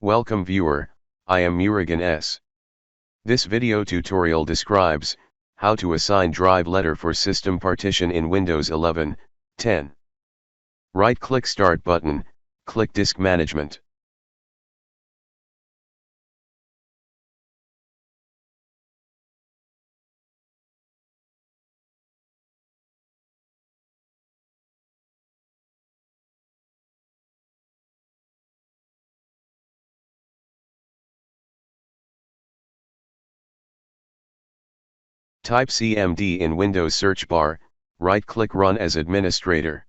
Welcome viewer, I am Murugan S. This video tutorial describes how to assign drive letter for system partition in Windows 11, 10. Right-click Start button, click Disk Management. Type CMD in Windows search bar, right-click Run as administrator.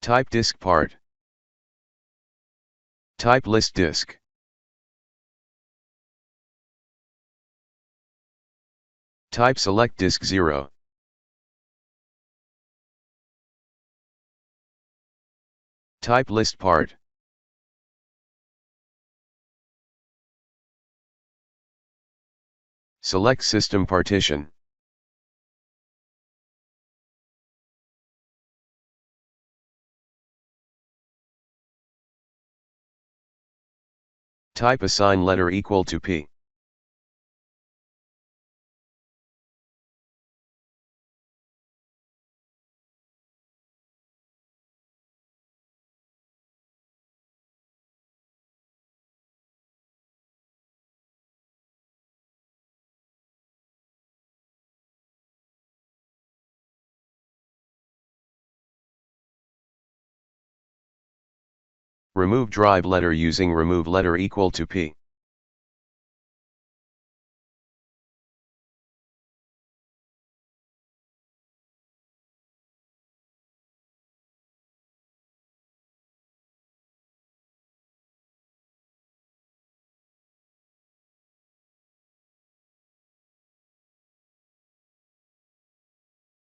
Type disk part. Type list disk. Type select disk 0. Type list part. Select system partition. Type assign letter equal to P. Remove drive letter using remove letter equal to P.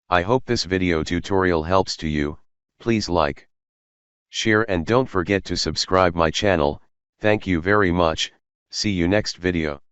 I hope this video tutorial helps to you. Please like, share and don't forget to subscribe my channel. Thank you very much. See you next video.